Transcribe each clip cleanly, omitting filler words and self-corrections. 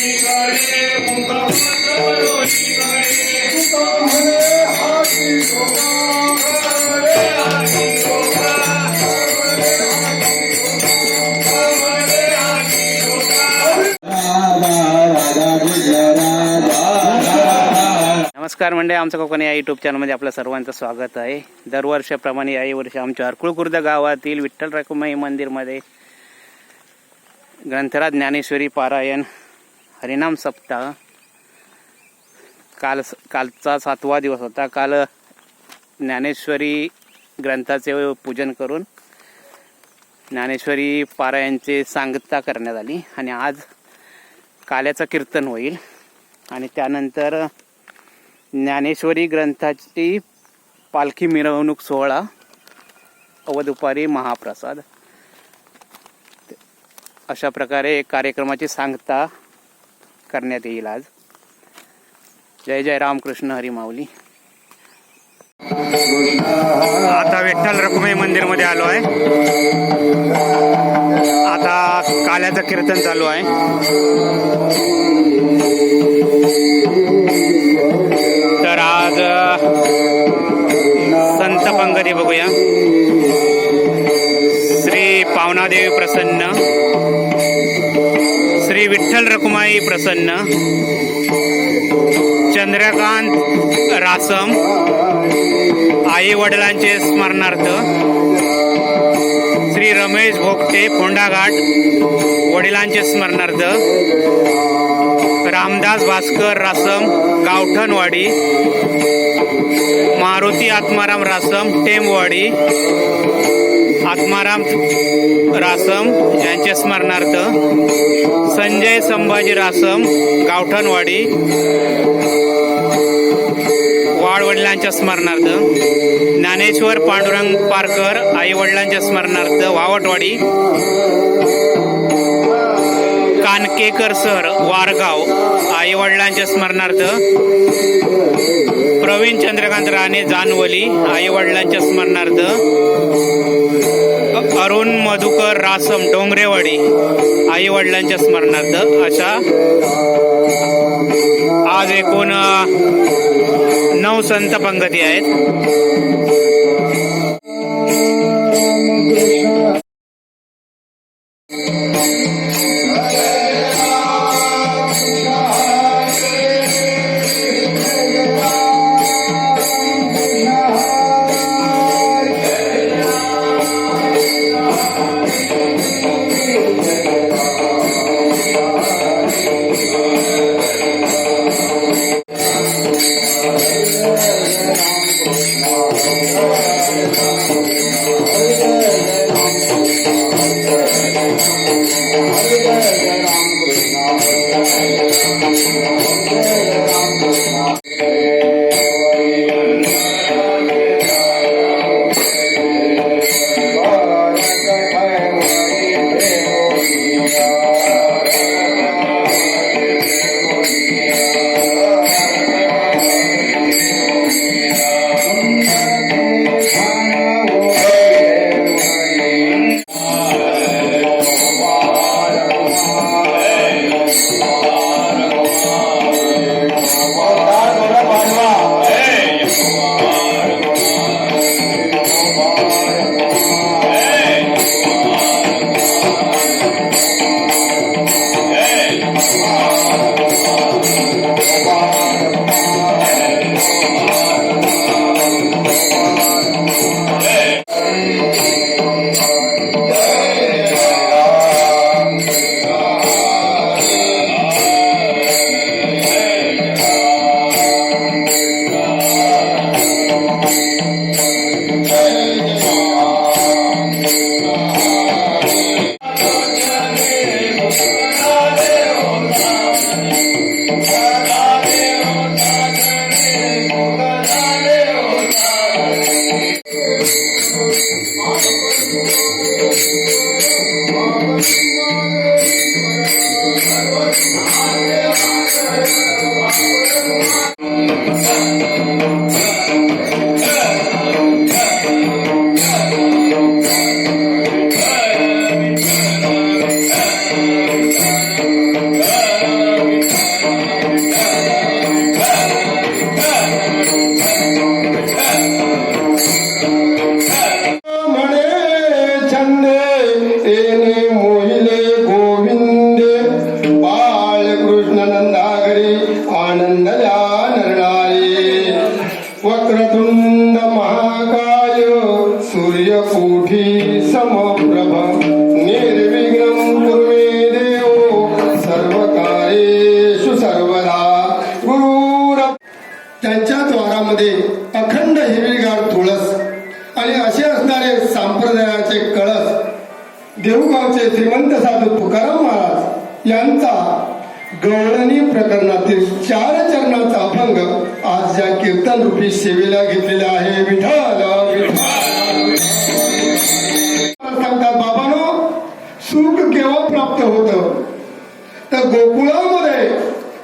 नमस्कार मंडळी, आमचं कोकणी या यूट्यूब चॅनलमध्ये आपलं सर्वांचं स्वागत आहे. दरवर्षाप्रमाणे याही वर्षी आमच्या हरकुळ खुर्द गावातील विठ्ठल रखुमाई मंदिरमध्ये ग्रंथराज ज्ञानेश्वरी पारायण हरिनाम सप्ताह कालचा 7वा दिवस होता. काल ज्ञानेश्वरी ग्रंथाचे पूजन करून ज्ञानेश्वरी पारायणचे सांगता करण्यात आली आणि आज काल्याचं कीर्तन होईल आणि त्यानंतर ज्ञानेश्वरी ग्रंथाची पालखी मिरवणूक सोहळा व दुपारी महाप्रसाद अशा प्रकारे कार्यक्रमाची सांगता करण्यात येईल आज. जय जय रामकृष्ण हरी माऊली. आता विठ्ठल रखुमाई मंदिरमध्ये आलो आहे. आता काल्याचं कीर्तन चालू आहे. तर आज संत पंगती बघूया. श्री पावनादेवी प्रसन्न, श्री विठ्ठल रखुमाई प्रसन्न, चंद्रकांत रासम आई वडिलांचे स्मरणार्थ, श्री रमेश भोगटे फोंडाघाट वडिलांचे स्मरणार्थ, रामदास भास्कर रासम गावठणवाडी, मारुती आत्माराम रासम टेमवाडी, आत्माराम रासम यांचे स्मरणार्थ, संजय संभाजी रासम गावठणवाडी वाड वडिलांच्या स्मरणार्थ, ज्ञानेश्वर पांडुरंग पारकर आई वडिलांच्या स्मरणार्थ वावटवाडी, कानकेकर सर वारगाव आई वडिलांच्या स्मरणार्थ, प्रवीण चंद्रकांत राणे जानवली आई वडिलांच्या स्मरणार्थ, अरुण मधुकर रासम डोंगरेवाडी आई वडिलांच्या स्मरणार्थ अशा आज एकूण 9 संत पंगती आहेत. गोकुळामध्ये अखंड हिरवीगार तुळस आणि असे असणारे संप्रदायाचे कळस देऊगावचे श्रीमंत साधू तुकाराम महाराज यांचा गवळणी प्रकरणातील 4 चरणाचा अभंग आज या कीर्तन रूपी सेवेला घेतलेला आहे. विठ्ठल सांगतात बाबांनो, सुख केव्हा प्राप्त होतं तर गोकुळामध्ये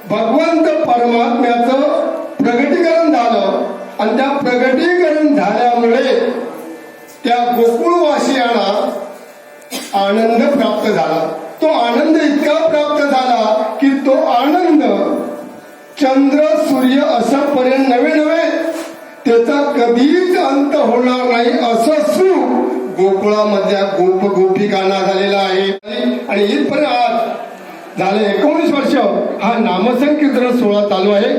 भगवंत परमात्म्याचं प्रगटीकरण झालं आणि त्या प्रगटीकरण झाल्यामुळे त्या गोकुळवासियांना आनंद प्राप्त झाला. तो आनंद इतका प्राप्त झाला की तो आनंद चंद्र सूर्य असंपर्यंत नवे त्याचा कधीच अंत होणार नाही असं सुख गोकुळामधल्या गोपिकांना झालेला आहे. आणि इथपर्यंत आज झाले 19 वर्ष हा नामसंकीर्तन सोहळा चालू आहे.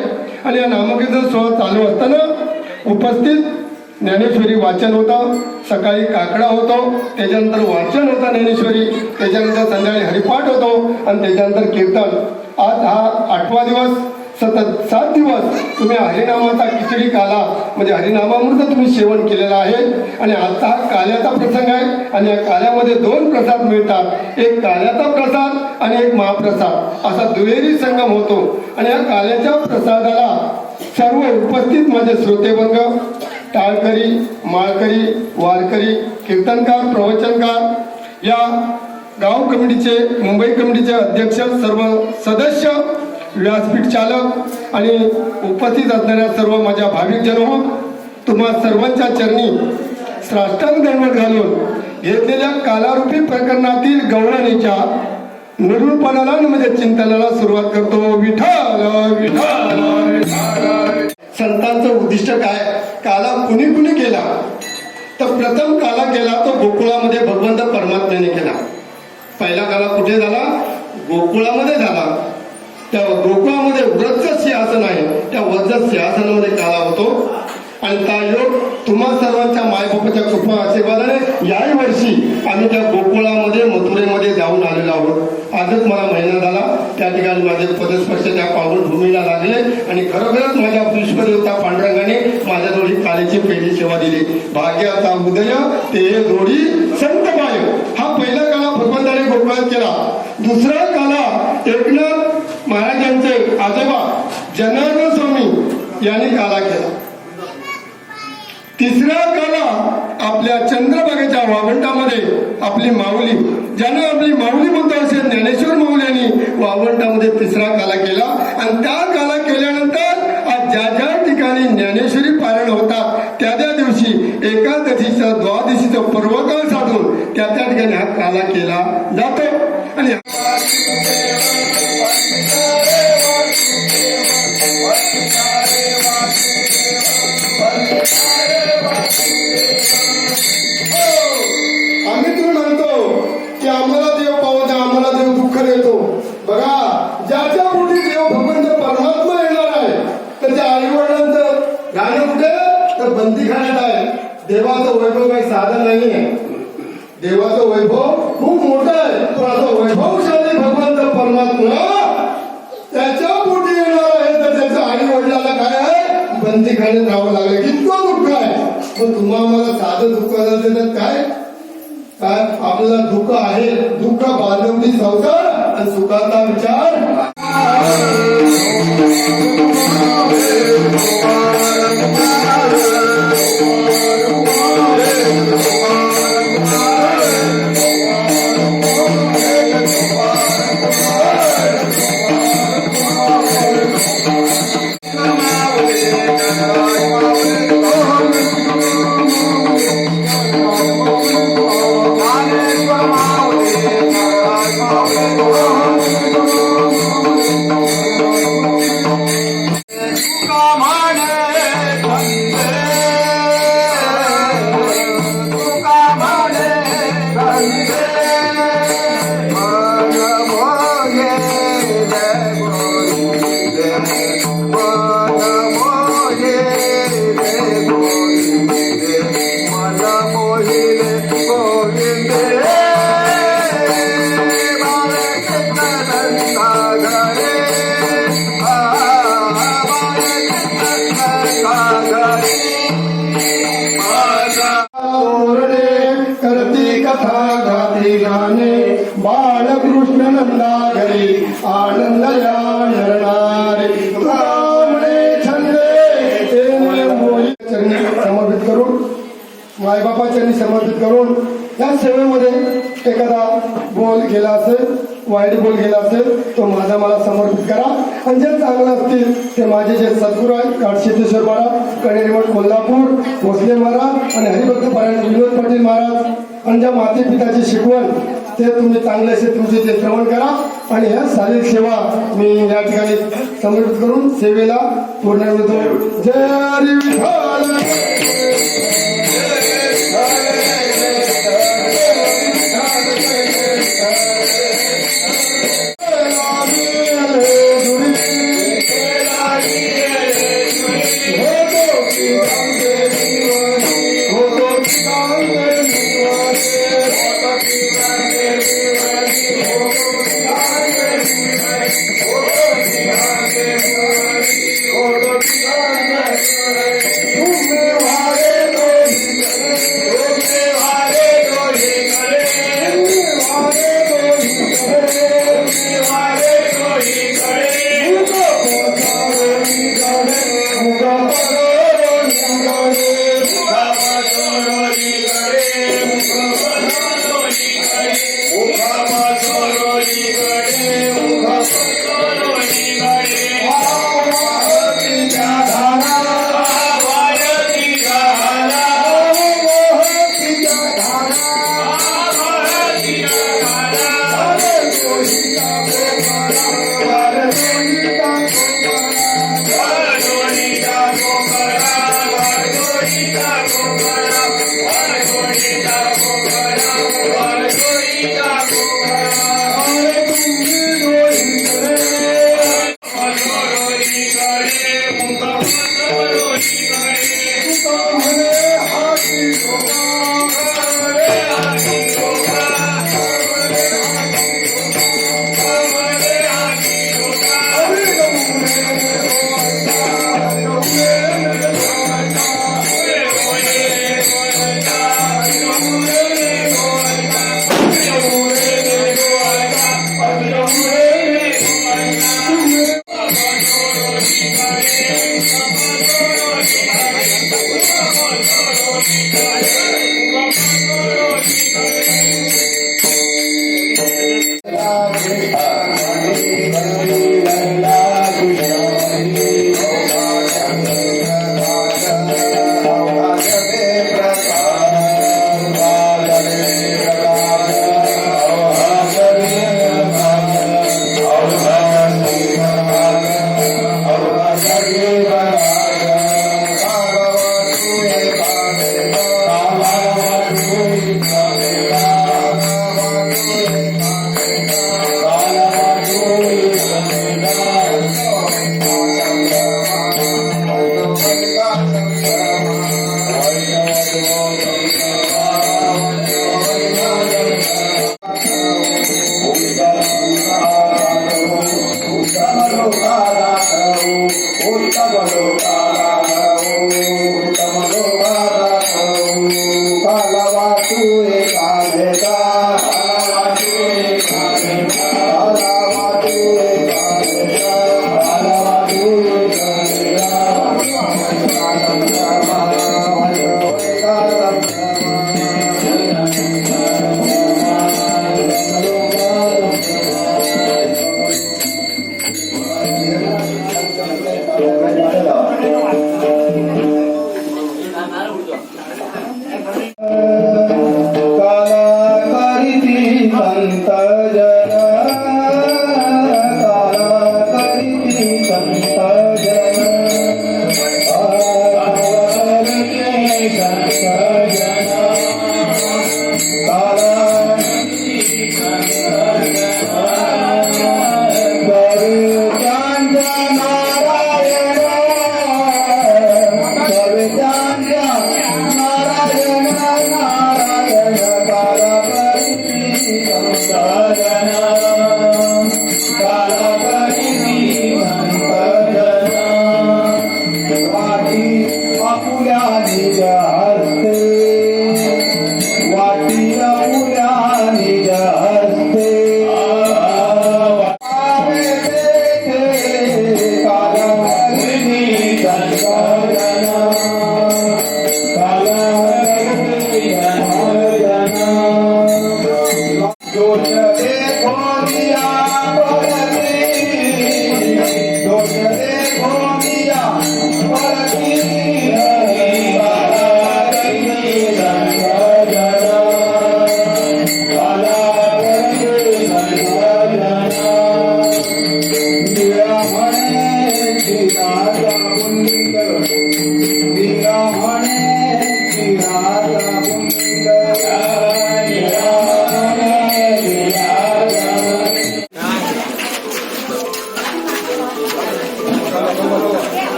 आणि या नामकीर्तन सोहळा चालू असताना उपस्थित ज्ञानेश्वरी वाचन होतं, सकाळी काकडा होतो, त्याच्यानंतर वाचन होतं ज्ञानेश्वरी, त्याच्यानंतर संध्याकाळी हरिपाठ होतो आणि त्याच्यानंतर कीर्तन. आज हा 8वा दिवस. सतत 7 दिवस तुम्ही हरिनामाचा खिचडी काला म्हणजे हरिनामामृत तुम्ही सेवन केलेलं आहे. आणि आजचा हा काल्याचा प्रसंग आहे आणि या काल्यामध्ये 2 प्रसाद मिळतात, एक काल्याचा प्रसाद आणि एक महाप्रसाद असा दुहेरी संगम होतो. आणि या काल्याच्या प्रसादाला सर्व उपस्थित माझे श्रोतेवर्ग, टाळकरी, माळकरी, वारकरी, कीर्तनकार, प्रवचनकार, या गाव कमिटीचे, मुंबई कमिटीचे अध्यक्ष, सर्व सदस्य, व्यासपीठ चालक आणि उपस्थित असणाऱ्या सर्व माझ्या भाविक जनो, तुम्हा सर्वांच्या चरणी साष्टांग दंडवत घालून घेतलेल्या कालारूपी प्रकरणातील गवळणीच्या निरूपणाला म्हणजे चिंतनाला सुरुवात करतो. विठ्ठल विठ्ठल विठ्ठल. संतांचं उद्दिष्ट काय? काला कुणी केला तर प्रथम काला केला तो गोकुळामध्ये भगवंत परमात्म्याने केला. पहिला काला कुठे झाला? गोकुळामध्ये झाला. त्या गोकुळामध्ये व्रज सिंहासन आहे, त्या व्रज सिंहासनामध्ये काला होतो. आणि त्या योग तुम्हा सर्वांच्या मायबापाच्या कृपा आशीर्वादाने याही वर्षी आम्ही त्या गोकुळामध्ये मथुरेमध्ये जाऊन आलेलो आहोत. आजच मला महिना झाला. त्या ठिकाणी माझे पदस्पर्श त्या पावन भूमीला लागले आणि खरोखरच माझ्या विश्वदेवता पांडुरंगाने माझ्या जोडी कालेची पहिली सेवा दिली. भाग्याचा उदय ते जोडी संत पाय. हा पहिला काला भगवंताने गोकुळात केला. दुसरा काला एकनाथ महाराजांचे आजोबा जनार्दन स्वामी यांनी काला केला. तिसरा काला आपल्या चंद्रभागेच्या वावंटामध्ये आपली माऊली, ज्यानं आपली माऊली म्हणतो असे ज्ञानेश्वर माऊली यांनी वावंटामध्ये तिसरा काला केला. आणि त्या काला केल्यानंतर आज ज्या ठिकाणी ज्ञानेश्वरी पारायण होतात त्या दिवशी एकादशीचं द्वादशीचं पर्वकाळ साधून त्या ठिकाणी हा काला केला जातो. आणि आम्ही तुम्ही म्हणतो की आम्हाला देव पावतो, आम्हाला देव दुःख देतो. बघा, ज्याच्या पोटी देव भगवंत परमात्मा येणार आहे तर त्या आईवडिलांचं गाणं कुठे तर बंदीखान्यात आहे. देवाचं वैभव काही साधन नाही आहे. देवाचं वैभव खूप मोठं आहे. पण असं वैभवशाली भगवंत परमात्मा त्याच्या पोटी येणार आहे तर त्याच्या आई वडिलाला काय आहे? बंदीखान्यात राहावं लागलं. इतकं दुःख आहे. पण तुम्हा मला साधं दुःख देतात काय? काय आपल्याला दुःख आहे? दुःख बांधवली संसार आणि सुखाचा विचार. Oh आनंद या नरनारी तुका म्हणे छंदे ते मोही चरणी समर्पित करून मायबापाच्यांनी समर्पित करून या सेवेमध्ये एखादा बोल गेला असेल वाईट बोल गेला असेल तो माझा मला समर्पित करा आणि जे चांगलं असतील ते माझे जे सद्गुरू आहेत काडसिद्धेश्वर महाराज कणेरीमठ कोल्हापूर भोसले महाराज आणि हरिभक्त परायण विनोद पाटील महाराज आणि ज्या माते पिताची शिकवण ते तुम्ही चांगले असे तुमचे ते श्रवण करा आणि ह्या शारीरिक सेवा मी या ठिकाणी समर्पित करून सेवेला पूर्ण करतो. जय हरी विठ्ठल.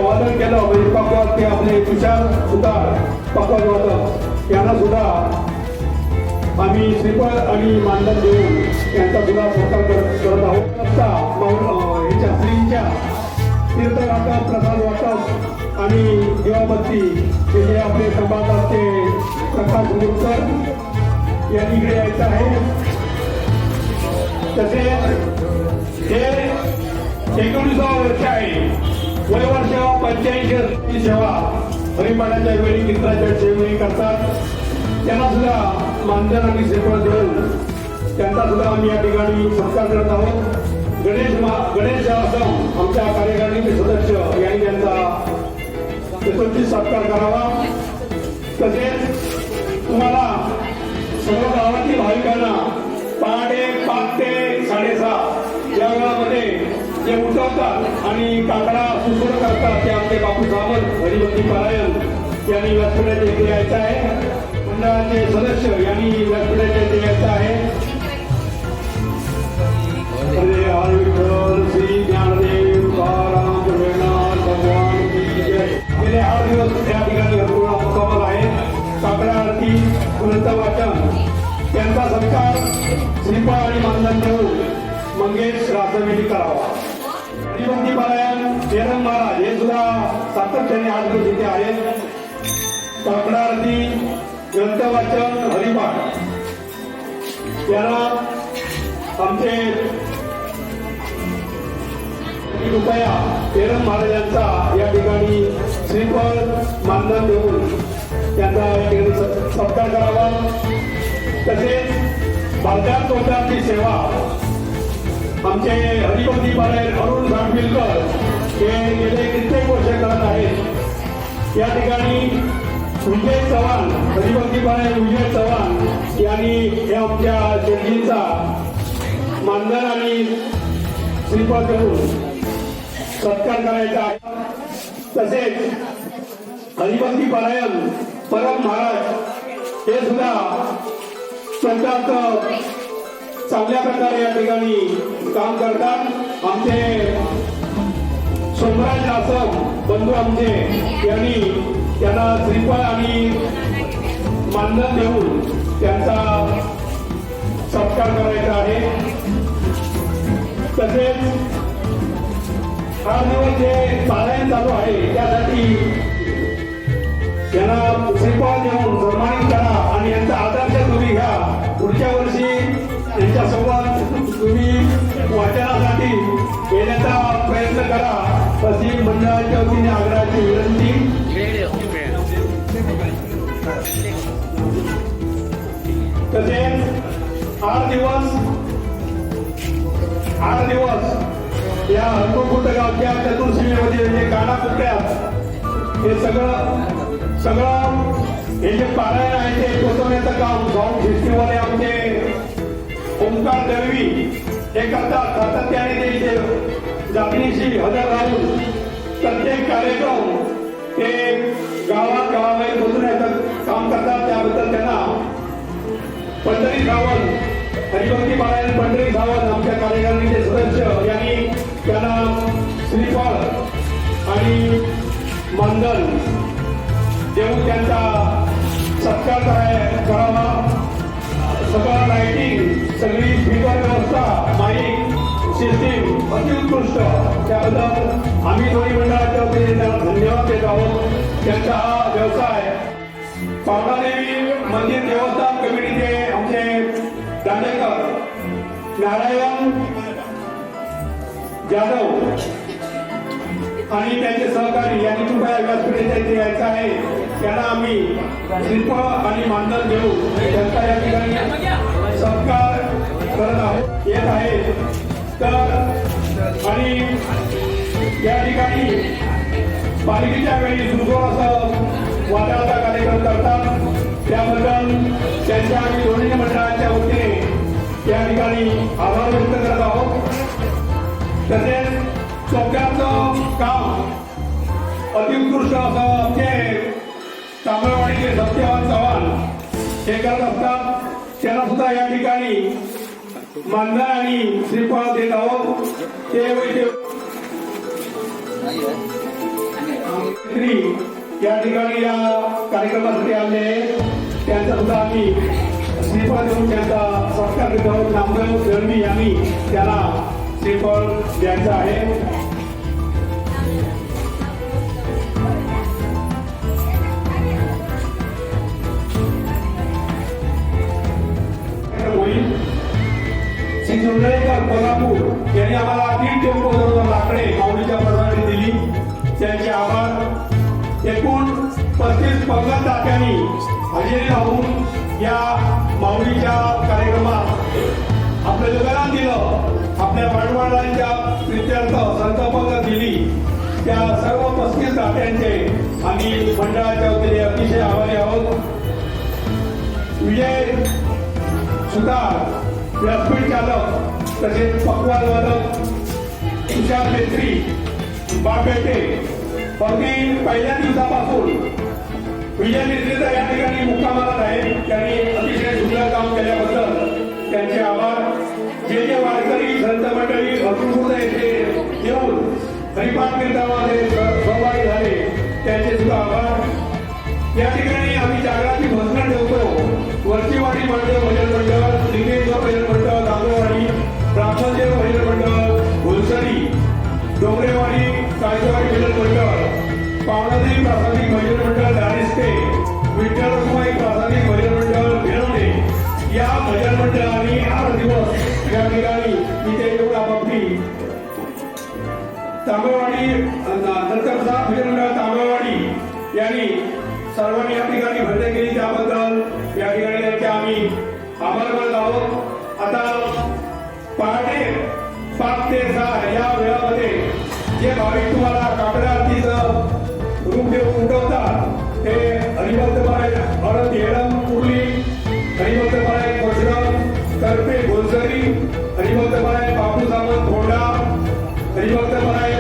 वादन केलं म्हणजे पक्वाद ते आपले तुषार सुतार पक्वाद वादक यांना सुद्धा आम्ही श्रीफळ आणि मानधन देऊन यांचा सुद्धा सत्कार करत आहोत. ह्याच्या श्रींच्या तीर्थराका प्रसाद वाटप आणि देवाबत्ती हे जे आपले संवादात ते प्रकाश मुरकर यांनी इकडे यायचं आहे. तसेच हे 19वा वर्ष आहे. वयवर्ष 85 सेवा हरिपाठाच्या वेळी मित्राच्या सेवेळी करतात. त्यांना सुद्धा मानधन आणि श्रीफळ देऊन त्यांचा सुद्धा आम्ही या ठिकाणी सत्कार करत आहोत. गणेश आश्रम आमच्या कार्यकारिणीचे सदस्य यांनी त्यांचा यशस्वी सत्कार करावा. तसेच तुम्हाला सर्व गावातील भाविकांना पहाटे 5 ते 6:30 या वेळामध्ये जे उठवतात आणि काकडा सुसुर करतात ते आपले बापू सावंत हरिभक्ती पारायण यांनी व्यासपीठाच्या इथे यायचं आहे. मंडळाचे सदस्य यांनी व्यासपीठाच्या इथे यायचं आहे. श्री ज्ञानदेव तुकाराम जगन्नाथ भगवान की जय. गेले 8 दिवस त्या ठिकाणी हरकुळा मुक्कामाला आहे. काकडा आरती ग्रंथ वाचन त्यांचा सत्कार श्रीफळ आणि मानधन देऊन मंगेश रासमेंनी करावा. हरिभक्ती पारायण जयराम महाराज हे सुद्धा सातत्याने 8 दिवस इथे आहेत. काकडा आरती ग्रंथ वाचन हरिपाठ याला आमचे कृपया जयराम महाराजांचा या ठिकाणी श्रीफळ मानधन देऊन त्यांचा या ठिकाणी सत्कार करावा. तसेच बाजार तोटाची सेवा आमचे हरिभक्ती पारायण अरुण घाटविलकर हे गेले कित्येक वर्ष करत आहेत. या ठिकाणी विजय चव्हाण हरिभक्ती पारायण विजय चव्हाण यांनी हे आमच्या शेटजींचा मानधन आणि श्रीफळ देऊन सत्कार करायचा आहे. तसेच हरिभक्ती पारायण परम महाराज हे सुद्धा स्वतःच चांगल्या प्रकारे या ठिकाणी काम करतात. आमचे सोमराज आसम बंधू आमचे यांनी त्यांना श्रीफळ आणि मानधन देऊन त्यांचा सत्कार करायचा आहे. तसेच 8 दिवस जे पारायण चालू आहे त्यासाठी यांना श्रीफळ देऊन सन्मानित करा आणि यांचा आदर्श तुम्ही घ्या. पुढच्या वर्षी यांच्यासोबत तुम्ही वाचनासाठी येण्याचा प्रयत्न करा अशी मंडळाच्या वतीने आग्रहाची विनंती. तसेच 8 दिवस या हरकुट गावच्या चतुर्सीमेमध्ये जे काना कुकड्यात हे सगळं हे जे पारायण आहे ते पोचवण्याचं काम गाव शिस्तीवाले आमचे ओंकार दळवी हे करतात. सातत्याने ते इथे जागणीशी हजर राहून प्रत्येक कार्यक्रम ते गावामध्ये पोचवण्याचं काम करतात. त्याबद्दल त्यांना पंढरी सावंत हरिभक्ती पारायण पंढरी सावंत आमच्या कार्यकारिणीचे सदस्य यांनी त्यांना श्रीफळ आणि मानधन देऊन त्यांचा सत्कार करावा. सगळं लाईटिंग सगळी स्पीकर व्यवस्था माईक सिस्टीम अतिउत्कृष्ट त्याबद्दल आम्ही दोन्ही मंडळाच्या वतीने त्यांना धन्यवाद देत आहोत. त्यांचा हा व्यवसाय पावनादेवी मंदिर देवस्थान कमिटीचे आमचे दांडेकर नारायण जाधव आणि त्यांचे सहकारी यांनी कृपया व्यासपीठाच्या इथे यायचं आहे. त्यांना आम्ही श्रीफळ आणि मानधन देऊ त्यांचा या ठिकाणी सत्कार करत आहोत येत आहे. तर आणि पालखीच्या वेळी सुरू असं वादळाचा कार्यक्रम करतात. त्याबद्दल त्यांच्या आम्ही दोन्ही मंडळाच्या वतीने या ठिकाणी आभार व्यक्त करत आहोत. तसेच चौक्याचं काम अतिउत्कृष्ट असं आमचे तांबळवाडीचे सत्यवान चव्हाण हे करत असतात. त्यांना सुद्धा या ठिकाणी मानधन आणि श्रीफळ देत आहोत. ते वैद्य या ठिकाणी या कार्यक्रमासाठी आले त्यांचा सुद्धा आम्ही श्रीफळ देऊन त्यांचा सत्कार देत आहोत. नामदेव दळवी यांनी त्याला श्रीफळ द्यायचं आहे. श्री सुंदरेकर कोल्हापूर यांनी आम्हाला 3 टेम्पो लाकडे माऊलीच्या प्रसादाने दिली. त्यांचे आभार. एकूण 35 पंगत तात्यांनी हजेरी लावून या माऊलीच्या कार्यक्रमात आपलं योगदान दिलं. आपल्या भांडवलाच्या प्रित्यर्थ संकल्पना दिली. त्या सर्व 35 तात्यांचे आम्ही मंडळाच्या वतीने अतिशय आभारी आहोत. विजय सुतार व्यासपीठ चालक तसेच पक्वाद वादक तुषार मेत्री बापेटे अगदी पहिल्या दिवसापासून विजय नेतृत्व या ठिकाणी मुक्कामाला आहे. त्यांनी अतिशय सुंदर काम केल्याबद्दल त्यांचे आभार. जे जे वारकरी संत मंडळी अतुलपूर्ण येथे येऊन हरिपाठ कीर्तनामध्ये सहभागी झाले त्यांचे सुद्धा आभार. या ठिकाणी आम्ही जागराची भजनं ठेवतो. वर्चीवाडी मंडळ भजन मंडळ, लिंगेश्वर भजन मंडळ तांबेवाडी, ब्राह्मणदेव भजन मंडळ घोलसरी, डोंगरेवाडी काळजेवाडी भजन मंडळ, पावणादेवी प्रासादिक भजन मंडळ दारिस्ते, विठ्ठल रखुमाई प्रासादिक भजन मंडळ भिरवणे या भजन मंडळांनी 8 दिवस या ठिकाणी इथे येऊन आपापली तांबेवाडी नंतरचा भजन मंडळ तांबेवाडी यांनी सर्वांनी या ठिकाणी भजन केली. त्याबद्दल या ठिकाणी त्यांचे आम्ही आभार मानत आहोत. आता पहाटे 5 ते 6 या वेळामध्ये जे भाविक तुम्हाला काकडा आरतीचं रूप देऊन उठवतात ते हरिभक्तपराय भरत येडम कुर्ली, हरिभक्तपराय परशुराम करपे घोलसरी, हरिभक्तपराय बापू सामंत फोंडा, हरिभक्तपराय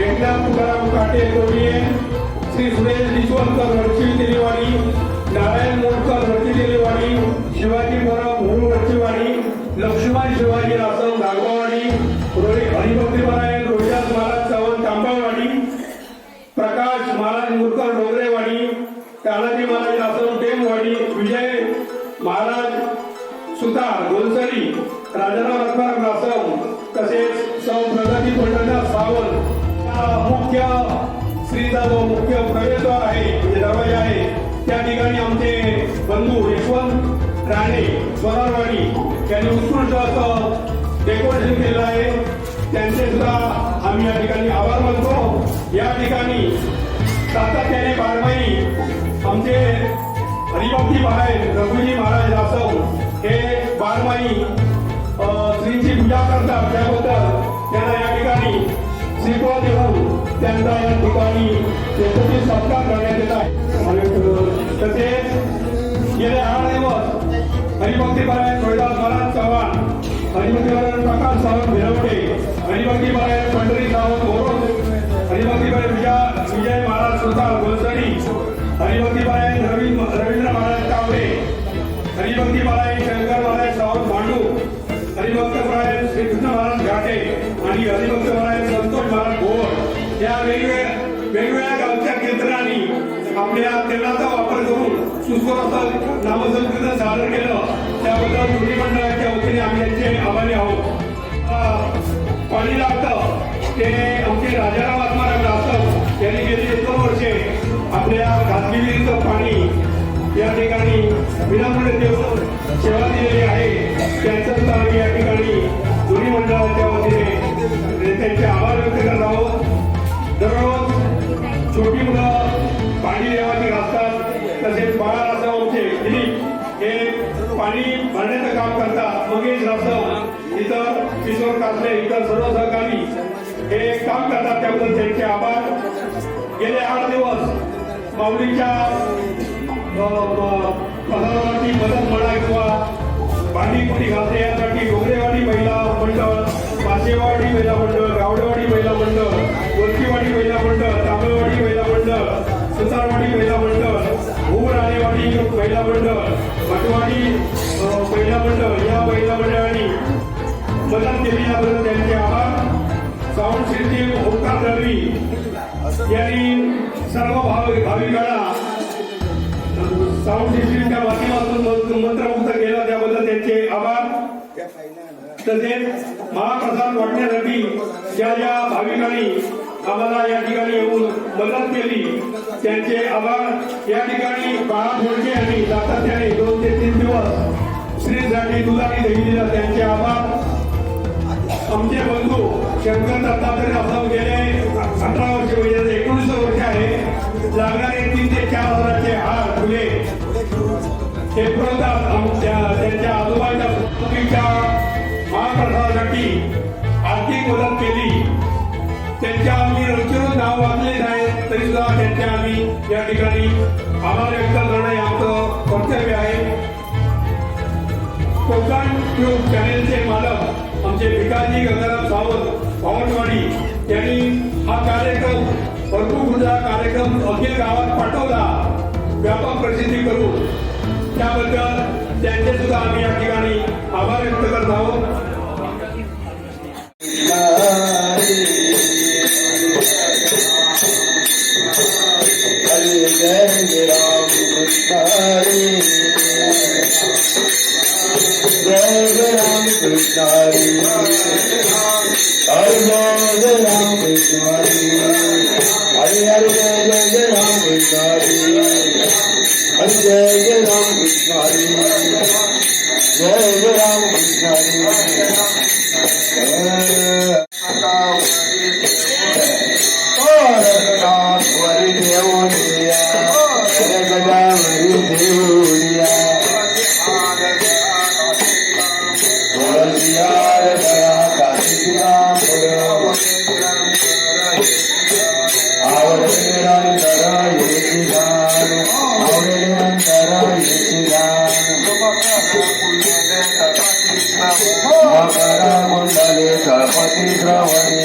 एकनाथ तुकाराम काटे कोडिये, श्री सुरेश विश्वंकर वरची दिलेवाडी, नारायण मोडकर वरची दिलेवाडी, शिवाजी परब मुरू वरचीवाडी, लक्ष्मण शिवाजी रासम नागवाडी, हरिभक्तीपरायण रोहिदास महाराज चव्हाण तांबळवाडी, प्रकाश महाराज मुरकर डोंगरेवाडी, तानाजी महाराज रासम टेमवाडी, विजय महाराज सुतार गोलसरी, राजाराम आत्माराम रासम तसेच सौ प्रगती पंढरनाथ सावंत. मुख्य श्रीचा जो मुख्य प्रवेशद्वार आहे म्हणजे दरवाजा आहे त्या ठिकाणी आमचे बंधू यशवंत राणे सोनारवाडी यांनी उत्कृष्ट असं डेकोरेशन केलं आहे. त्यांचे सुद्धा आम्ही या ठिकाणी आभार मानतो. या ठिकाणी सातत्याने बारमाही आमचे हरिभक्ती महाराज रघुजी महाराज रासव हे बारमाही श्रींची पूजा करतात. त्याबद्दल त्यांना या ठिकाणी श्रीफळ देऊन त्यांचा या ठिकाणी यशस्वी सत्कार करण्यात येत आहे. तसेच गेले 8 दिवस हरिभक्तीपरायण रोहिदास महाराज चव्हाण, हरिभक्तीपरायण प्रकाश सावंत भिरवडे, हरिभक्तीपरायण पंढरी सावंत ओरोस, हरिभक्तीपरायण विजय महाराज सुतार गोलसरी, हरिभक्तीपरायण रवींद्र महाराज कावडे, हरिभक्तीपरायण शंकर महाराज सावंत भांडू, हरिभक्तपरायण श्रीकृष्ण महाराज घाटे आणि हरिभक्तपरायण संतोष महाराज भोर या वेगवेगळ्या गावच्या कीर्तनांनी आपल्या तेलाचा वापर करून सुस्वर असं नामसंकीर्तन सादर केलं. त्याबद्दल दोन्ही मंडळाच्या वतीने आम्ही त्यांचे आभारी आहोत. पाणी लागतं ते आमचे राजाराम आत्माराम रासव यांनी गेली 2 वर्षे आपल्या घातलेलीचं पाणी या ठिकाणी विनामूल्य देऊन सेवा दिलेली आहे. त्यांचं आम्ही या ठिकाणी दोन्ही मंडळाच्या वतीने त्यांचे आभार व्यक्त करत आहोत. दररोज छोटी मुलं पाणी देवाची घालतात. तसेच बाळा रासव आमचे दिलीप हे पाणी भरण्याचं काम करतात. मगेश रासव इतर किशोर कासले इतर सर्व सहकारी हे काम करतात. त्याबद्दल त्यांचे आभार. गेले 8 दिवस माऊलीच्या प्रसादावरती मदत म्हणा किंवा भांडी कुणी घालते यासाठी डोंगरेवाडी महिला मंडळ, पासेवाडी महिला मंडळ, गावडेवाडी महिला मंडळ, वरकीवाडी महिला मंडळ, तांबळवाडी महिला मंडळ, सुतारवाडी महिला मंडळ, उमराणेवाडी महिला मंडळ, भटवाडी महिला मंडळ या महिला मंडळांनी मदत केली याबद्दल त्यांचे आभार. साऊंड सिस्टीम ओंकार दळवी यांनी सर्व भाविकांना साऊंड सिस्टीमच्या माध्यमातून मंत्रमुक्त केला त्याबद्दल त्यांचे आभार. तसेच महाप्रसाद वाटण्यासाठी ज्या ज्या भाविकांनी आम्हाला या ठिकाणी येऊन मदत केली त्यांचे आभार. या ठिकाणी बाळा बोडके यांनी सातत्याने 2 ते 3 दिवस श्रीसाठी दुधारी दही दिला त्यांचे आभार. आमचे बंधू शंकर दत्तात्रय असं गेले 18 वर्ष म्हणजे 19 वर्ष आहे लागणारे 3 ते 4 हजाराचे हार फुले हे पुरवतात. त्यांच्या आजोबाच्या सुट्टीच्या महाप्रसादासाठी आर्थिक मदत केली. त्यांच्या आम्ही रोजचे नाव वाचले नाही तरी सुद्धा त्यांच्या आम्ही या ठिकाणी आभार व्यक्त करणं हे आमचं कर्तव्य आहे. कोकण ट्यूब चॅनेलचे मालक आमचे भिकाजी गंगाराम सावंत पावनवाडी यांनी हा कार्यक्रम भरपूर कार्यक्रम अखिल गावात पाठवला व्यापक प्रसिद्धी करून त्याबद्दल त्यांचे सुद्धा आम्ही या ठिकाणी आभार व्यक्त करत आहोत. जय राम कृष्ण हरी, जय राम कृष्ण हरी, हरे जय राम कृष्ण हरी, हरे हरे जय राम कृष्ण हरी, हरे जय राम कृष्ण हरी, जय राम कृष्ण हरी. वरी देवरिया गजावरी देवरिया तुळसियार गया काशीला आवडे अंतर येती गान, आवडे अंतर येती गान, मकरा कुंडले तळपती श्रवणी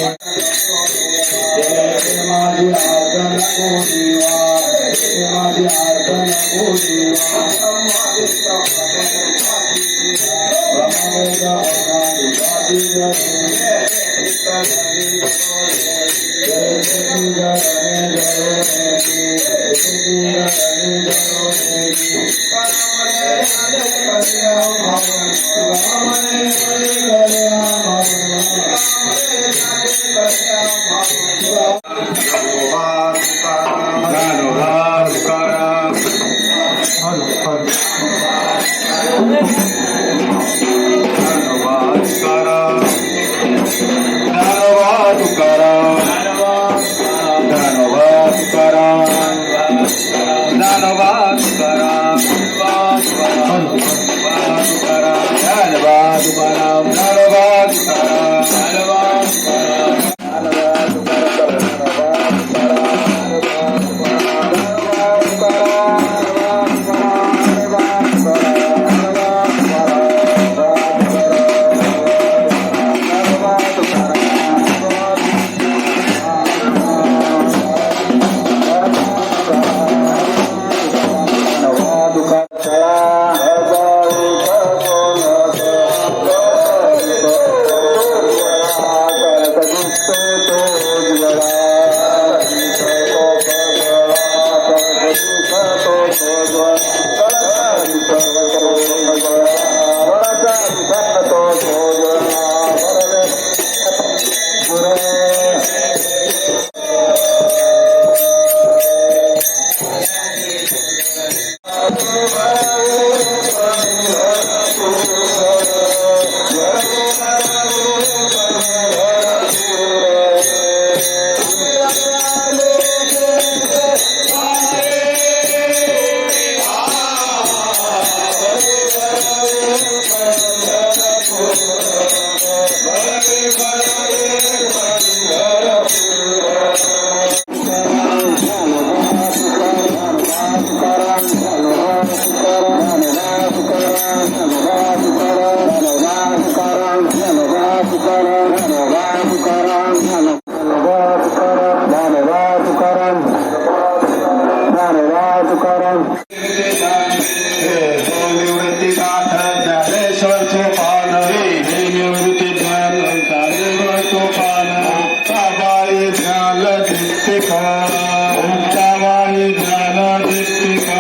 माझी आर्दन कोटीवा, माझी आर्दन कोटीवा, ज्ञानदीपिका मुक्ताबाई ज्ञानदीपिका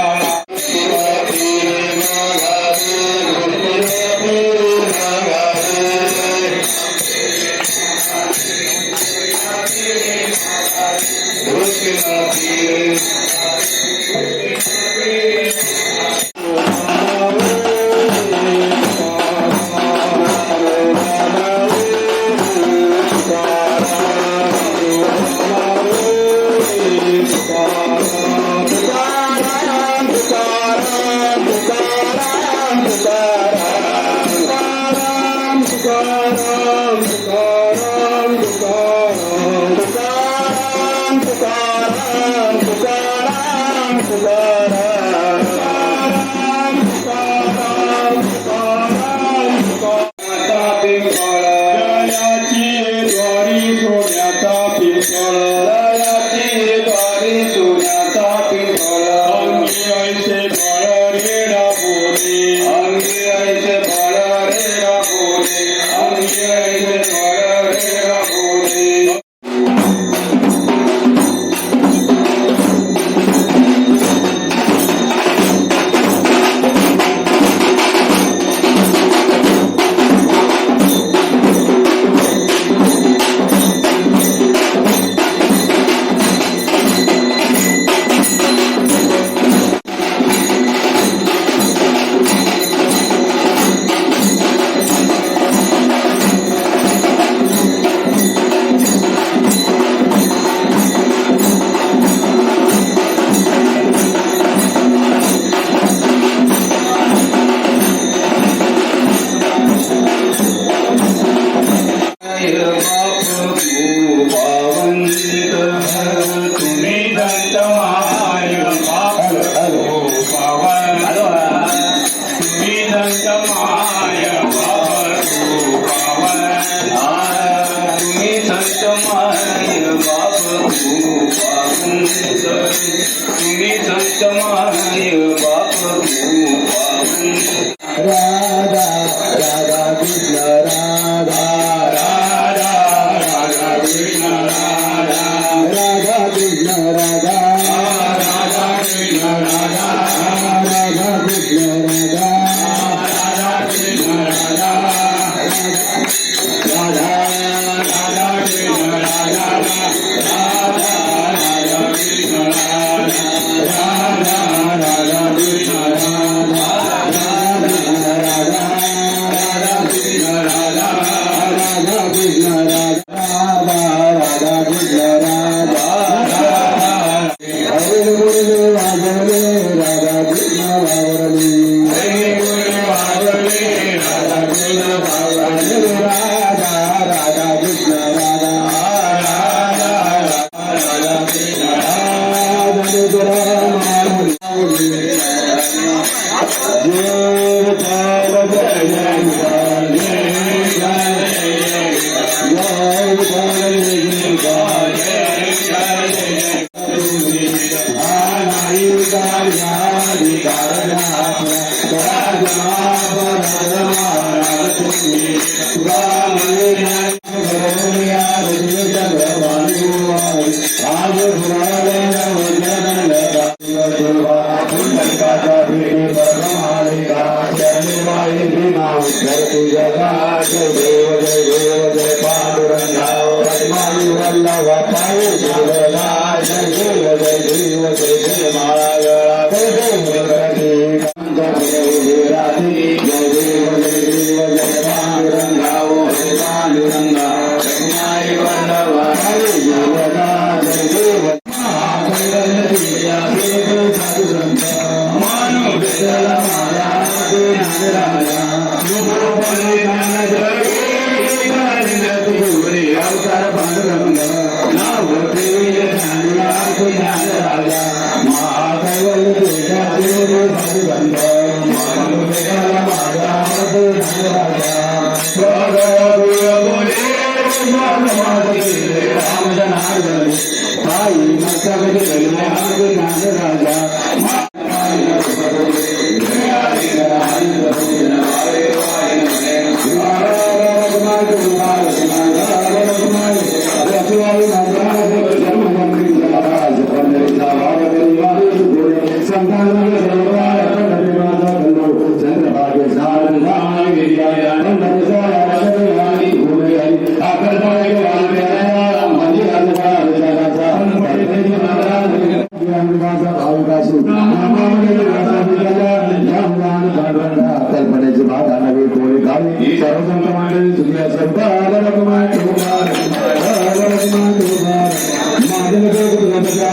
Thank you.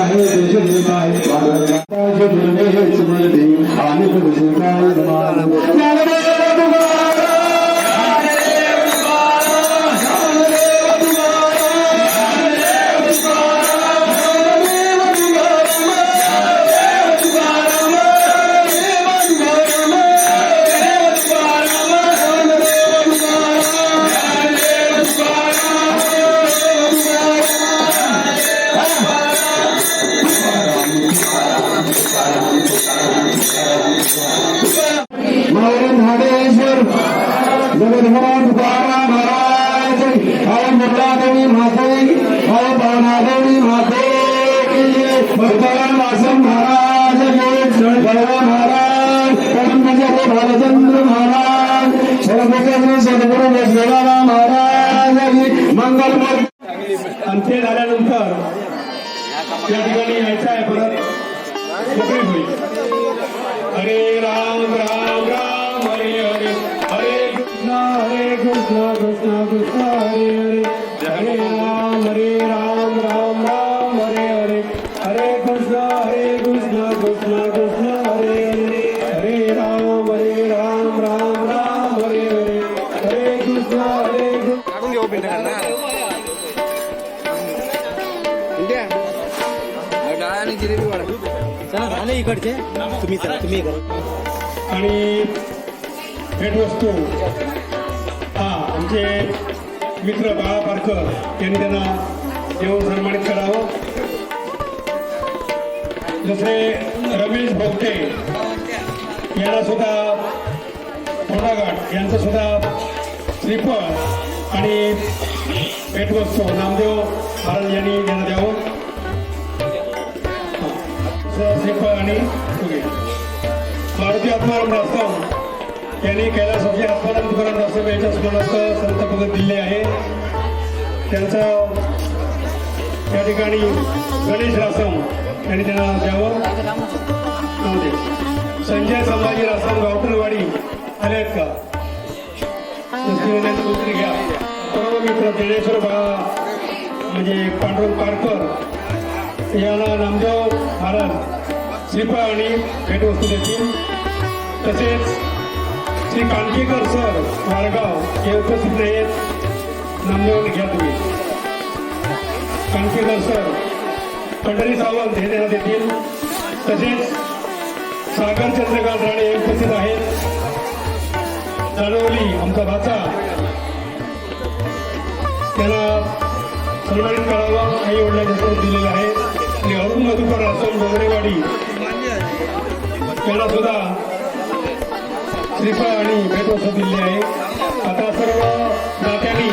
आहे तुझे काय भारत हेच मर्दी आणि तुझे काय महाडेश्वर जगद्गुरु तुकाराम महाराज हाय मुरलादेवी माते हाय बाणादेवी माते भक्ताराम आसम महाराज बलराम महाराज परमपूज्य भालचंद्र महाराज सर्वपूज्य सद्गुरु बसवेश्वराम महाराज मंगल अंत्य झाल्यानंतर या ठिकाणी यायचं आहे परत मोकळी होईल. हरे राम राम राम हरे हरे हरे कृष्ण कृष्ण कृष्ण हरे हरे हरे राम राम राम हरे हरे हरे कृष्ण कृष्ण कृष्ण हरे हरे हरे राम राम राम हरे हरे हरे कृष्ण इकडचे तुम्ही आणि भेटवस्तू आमचे मित्र बाळा पारकर यांनी त्यांना देऊन सन्मानित करावं. दुसरे रमेश भोगटे यांना सुद्धा थोडाघाट यांचं सुद्धा श्रीफळ आणि भेटवस्तू नामदेव महाराज यांनी त्यांना द्यावं. श्रीफळ आणि फुगे. मारुती आत्माराम रास्तव यांनी कैलासाची आत्माराम तुकाराम रास्तव यांच्या स्मरणार्थ संत भगत दिले आहे. त्यांचं या ठिकाणी गणेश रासम यांनी त्यांना द्यावं. संजय संभाजी रासम गावठणवाडी आले आहेत का? उत्तरी घ्या. सर्व मित्र ज्ञानेश्वर म्हणजे पांडुरंग पारकर यांना नामदेव महाराज श्रीफळ आणि भेटवस्तू देतील. तसेच श्री कानकेकर सर वारगाव हे उपस्थित नाहीत. नामदेव घ्या तुम्ही. कानकेकर सर पंढरी सावंत हे त्यांना देतील. तसेच सागर चंद्रकांत राणे हे उपस्थित आहेत. दानवली आमचा भाचा त्याला सन्मानित करावा आई वडिलांच्या सोबत दिलेला आहे. आणि अरुण मधुकर रासम डोंगरेवाडी त्याला सुद्धा श्रीफळ आणि भेटवस्तू दिली आहे. आता सर्व नात्यांनी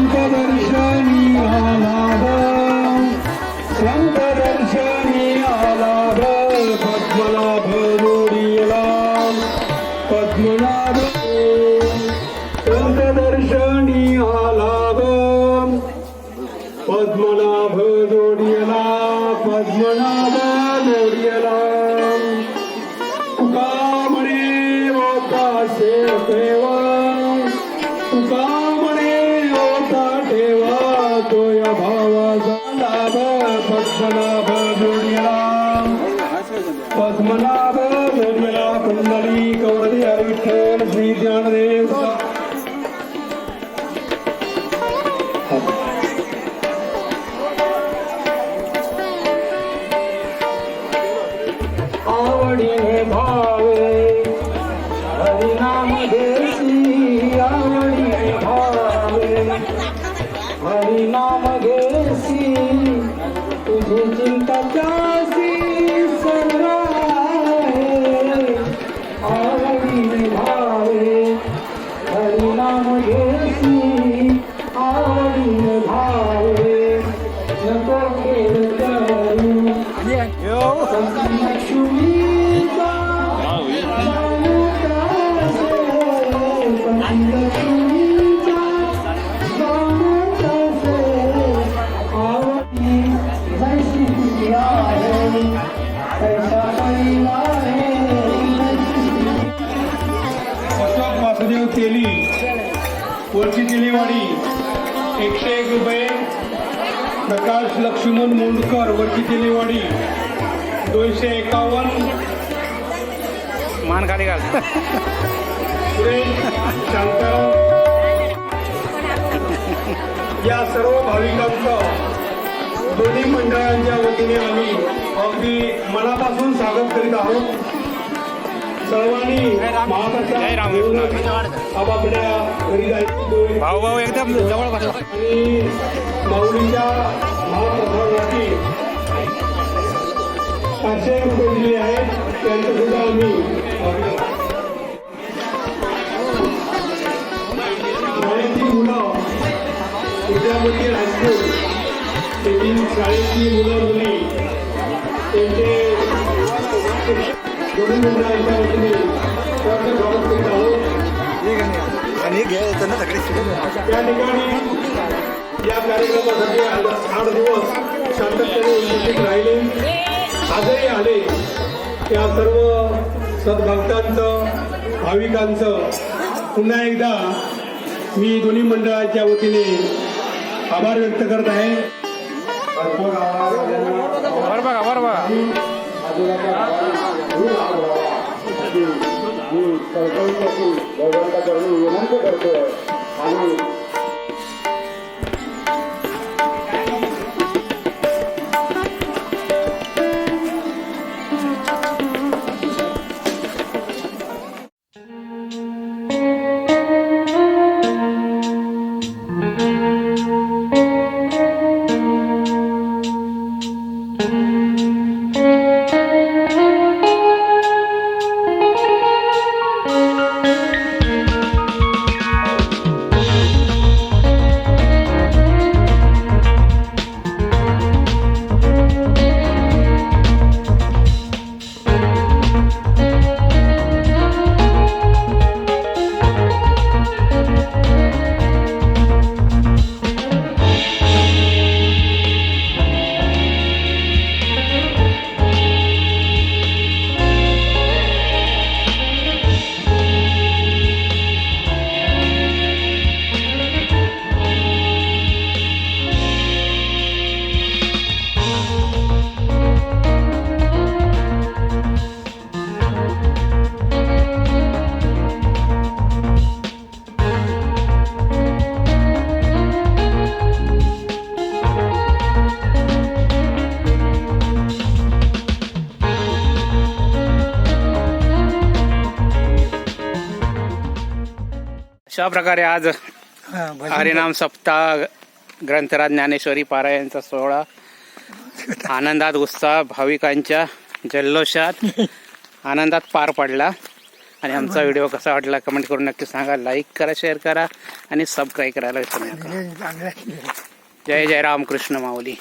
संतदर्शनी आलाभ संतदर्शनी आलाभ पद्मनाभ जोडियला पद्मनाभ संतदर्शनी आलाभ पद्मनाभ जोडियला पद्मनाभ जोडियला तुका म्हणे होता से ठेवा तुका म्हणे होता ठेवा तो या भावाचा लाभ पद्मनाभ जोडियला पद्मनाभ जोडियला कुंडली कवरदी हरी विठ्ठल श्री ज्ञानदेव आवडीने भावे हरिनाम घेसी आवडीने भावे हरिनाम घेसी तुझी चिंता त्यासी सराहे आवडीने भावे हरिनाम घेसी आवडीने भावे नको केलं करू तेली वरची तेलीवाडी 101 रुपये. प्रकाश लक्ष्मण मुंडकर वरची तेलीवाडी 251. मान खाली घाल. सुरेश शांताराम या सर्व भाविकांचं दोन्ही मंडळांच्या वतीने आम्ही अगदी मनापासून स्वागत करीत आहोत. सर्वांनी जय रामकृष्ण. आपापल्या घरी जायची भाऊ भाऊ एकदम जवळ बसला. आणि माऊलीच्या महाप्रसादासाठी 500 रुपये दिले आहेत. त्यांचं सुद्धा आम्ही शाळेची मुलं विद्यापती हायस्कूल तेथील शाळेची मुलं मुली त्यांचे दोन्ही मंडळांच्या वतीने त्यांचं स्वागत करीत आहोत. त्या ठिकाणी या कार्यक्रमासाठी 8 दिवस शांततेने उपस्थित राहिले, आजही आले. त्या सर्व सद्भक्तांचं भाविकांचं पुन्हा एकदा मी दोन्ही मंडळाच्या वतीने आभार व्यक्त करत आहे. वर बघा वर बघा. विनंती करतोय आणि अशा प्रकारे आज हरिनाम सप्ताह ग्रंथराज ज्ञानेश्वरी पारायणचा सोहळा आनंदात उत्साह भाविकांच्या जल्लोषात आनंदात पार पडला. आणि आमचा व्हिडिओ कसा वाटला कमेंट करून नक्की सांगा. लाईक करा, शेअर करा आणि सबस्क्राईब करायला विसरू नका. जय जय रामकृष्ण माऊली.